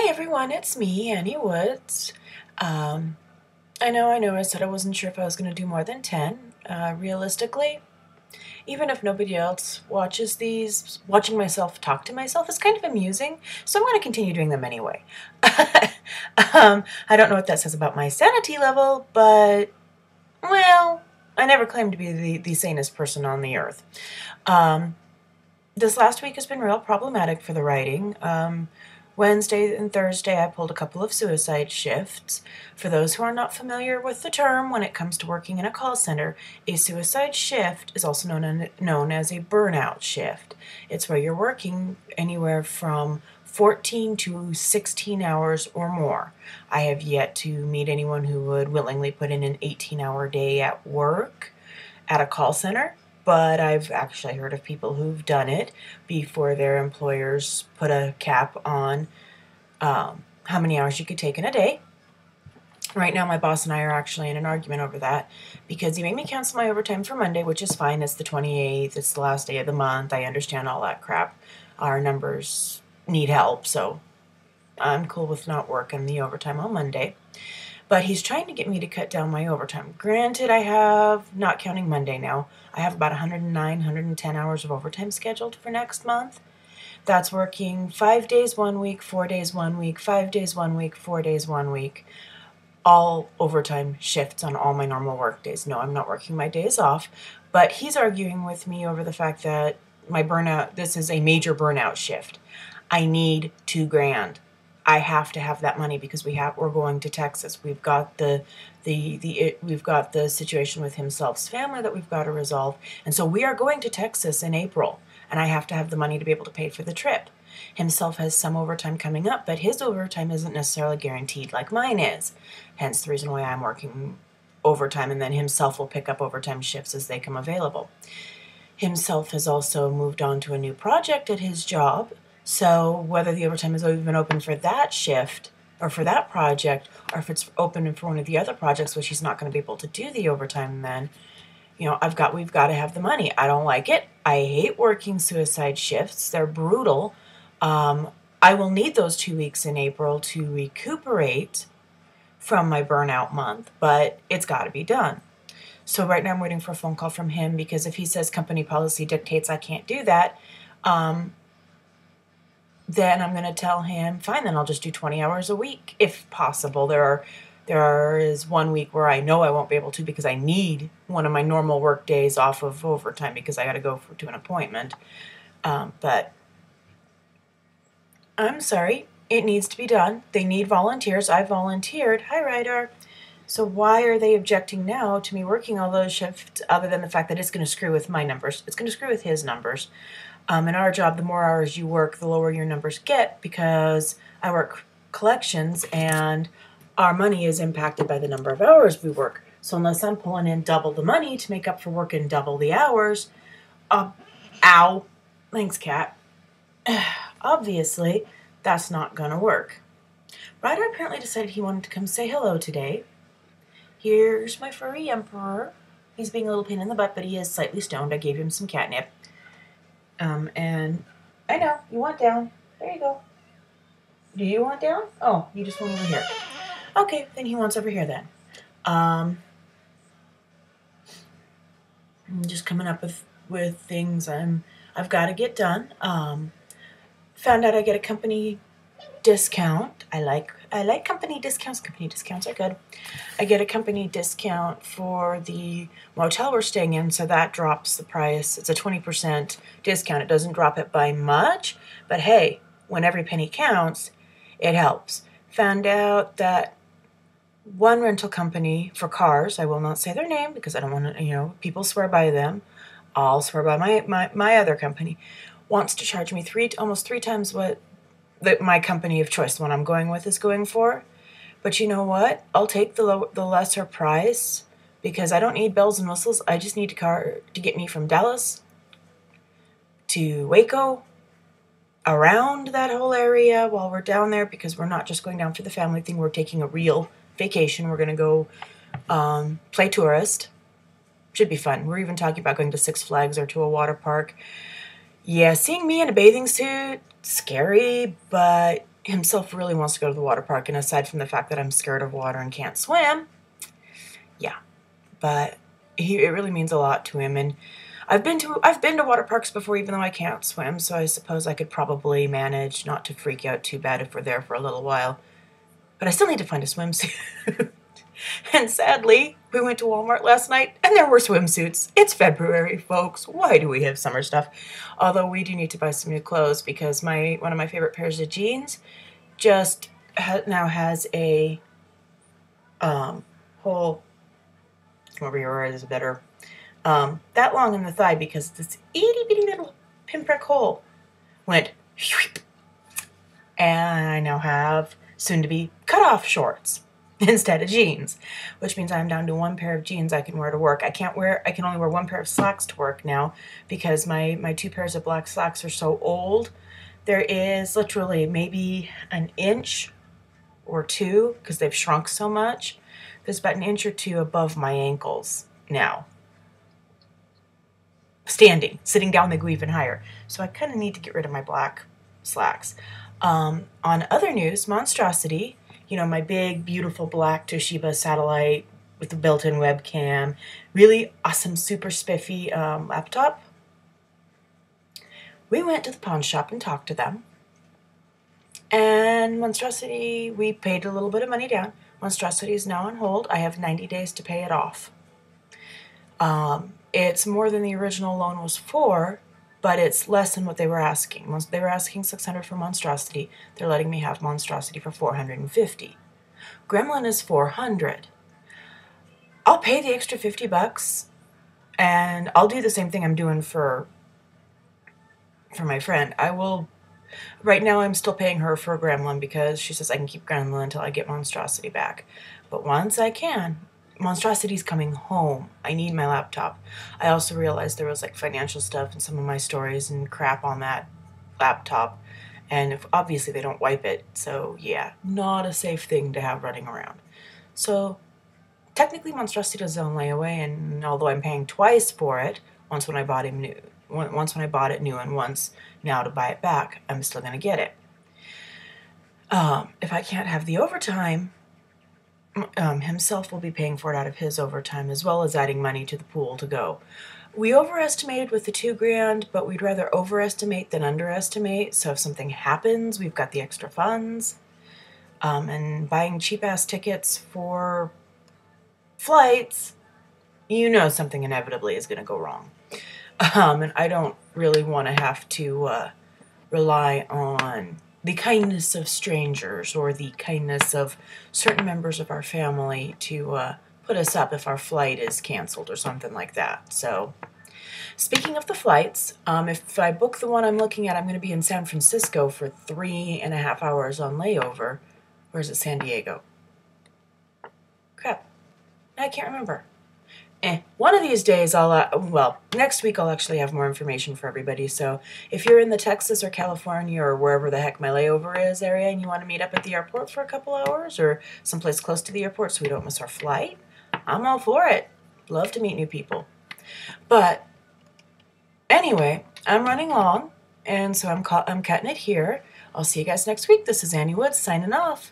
Hey everyone, it's me, Annie Woods. Um, I know, I said I wasn't sure if I was going to do more than 10. Realistically, even if nobody else watches these, watching myself talk to myself is kind of amusing, so I'm going to continue doing them anyway. I don't know what that says about my sanity level, but, well, I never claimed to be the sanest person on the earth. This last week has been real problematic for the writing. Wednesday and Thursday, I pulled a couple of suicide shifts. For those who are not familiar with the term, when it comes to working in a call center, a suicide shift is also known as a burnout shift. It's where you're working anywhere from 14 to 16 hours or more. I have yet to meet anyone who would willingly put in an 18-hour day at work at a call center, but I've actually heard of people who've done it before their employers put a cap on how many hours you could take in a day. Right now, my boss and I are actually in an argument over that because he made me cancel my overtime for Monday, which is fine. It's the 28th. It's the last day of the month. I understand all that crap. Our numbers need help, so I'm cool with not working the overtime on Monday. But he's trying to get me to cut down my overtime. Granted, I have, not counting Monday now, I have about 109, 110 hours of overtime scheduled for next month. That's working 5 days 1 week, 4 days 1 week, 5 days 1 week, 4 days 1 week. All overtime shifts on all my normal work days. No, I'm not working my days off. But he's arguing with me over the fact that my burnout, this is a major burnout shift. I need $2,000. I have to have that money because we're going to Texas. We've got we've got the situation with himself's family that we've got to resolve. And so we are going to Texas in April, and I have to have the money to be able to pay for the trip. Himself has some overtime coming up, but his overtime isn't necessarily guaranteed like mine is. Hence the reason why I'm working overtime, and then himself will pick up overtime shifts as they come available. Himself has also moved on to a new project at his job. So whether the overtime is even open for that shift or for that project, or if it's open for one of the other projects, which he's not going to be able to do the overtime then, we've got to have the money. I don't like it. I hate working suicide shifts. They're brutal. I will need those 2 weeks in April to recuperate from my burnout month, but it's got to be done. So right now I'm waiting for a phone call from him because if he says company policy dictates I can't do that, then I'm going to tell him, fine, then I'll just do 20 hours a week, if possible. There is 1 week where I know I won't be able to because I need one of my normal work days off of overtime because I got to go to an appointment. But I'm sorry, it needs to be done. They need volunteers. I volunteered. Hi, Ryder. So why are they objecting now to me working all those shifts other than the fact that it's going to screw with my numbers? It's going to screw with his numbers. In our job, the more hours you work, the lower your numbers get because I work collections and our money is impacted by the number of hours we work. So unless I'm pulling in double the money to make up for working double the hours, ow, thanks, cat. Obviously, that's not going to work. Ryder apparently decided he wanted to come say hello today. Here's my furry emperor. He's being a little pain in the butt, but he is slightly stoned. I gave him some catnip. And I know, you want down. There you go. Do you want down? Oh, you just want over here. Okay, then he wants over here then. I'm just coming up with things I've got to get done. Found out I get a company discount. I like company discounts. Company discounts are good. I get a company discount for the motel we're staying in, so that drops the price. It's a 20% discount. It doesn't drop it by much, but hey, when every penny counts, it helps. Found out that one rental company for cars, I will not say their name because I don't want to, people swear by them. I'll swear by my other company, wants to charge me almost three times what my company of choice, the one I'm going with, is going for. But you know what? I'll take the lesser price because I don't need bells and whistles. I just need a car to get me from Dallas to Waco, around that whole area while we're down there, because we're not just going down for the family thing. We're taking a real vacation. We're going to go play tourist. Should be fun. We're even talking about going to Six Flags or to a water park. Yeah, seeing me in a bathing suit, scary, but himself really wants to go to the water park, and aside from the fact that I'm scared of water and can't swim, yeah, but it really means a lot to him. And I've been to water parks before, even though I can't swim, so I suppose I could probably manage not to freak out too bad if we're there for a little while. But I still need to find a swimsuit. And sadly, we went to Walmart last night and there were swimsuits. It's February, folks. Why do we have summer stuff? Although we do need to buy some new clothes because one of my favorite pairs of jeans just now has a hole. Come over here, is better. That long in the thigh because this itty bitty little pinprick hole went whoop, and I now have soon to be cut off shorts instead of jeans, which means I'm down to one pair of jeans I can wear to work. I can only wear one pair of slacks to work now because my two pairs of black slacks are so old. There is literally maybe an inch or two, because they've shrunk so much. There's about an inch or two above my ankles now. Sitting down, they go even higher. So I kind of need to get rid of my black slacks. On other news, Monstrosity, you know, my big, beautiful black Toshiba satellite with the built-in webcam, really awesome, super spiffy laptop. We went to the pawn shop and talked to them. And Monstrosity, we paid a little bit of money down. Monstrosity is now on hold. I have 90 days to pay it off. It's more than the original loan was for, but it's less than what they were asking. They were asking $600 for Monstrosity. They're letting me have Monstrosity for $450. Gremlin is $400. I'll pay the extra $50, and I'll do the same thing I'm doing for my friend. I will. Right now, I'm still paying her for Gremlin because she says I can keep Gremlin until I get Monstrosity back. But once I can, Monstrosity's coming home. I need my laptop. I also realized there was like financial stuff and some of my stories and crap on that laptop. And obviously they don't wipe it. So yeah, not a safe thing to have running around. So technically Monstrosity does own layaway, and although I'm paying twice for it, once when I bought it new and once now to buy it back, I'm still going to get it. If I can't have the overtime, himself will be paying for it out of his overtime, as well as adding money to the pool to go. We overestimated with the $2,000, but we'd rather overestimate than underestimate, so if something happens, we've got the extra funds. And buying cheap-ass tickets for flights, you know something inevitably is going to go wrong. And I don't really want to have to rely on the kindness of strangers or the kindness of certain members of our family to put us up if our flight is canceled or something like that. So, speaking of the flights, if I book the one I'm looking at, I'm going to be in San Francisco for 3.5 hours on layover. Or is it San Diego? Crap. I can't remember. One of these days next week I'll actually have more information for everybody. So if you're in the Texas or California or wherever the heck my layover is area and you want to meet up at the airport for a couple hours or someplace close to the airport so we don't miss our flight, I'm all for it. Love to meet new people. But anyway, I'm running long, and so I'm cutting it here. I'll see you guys next week. This is Annie Woods signing off.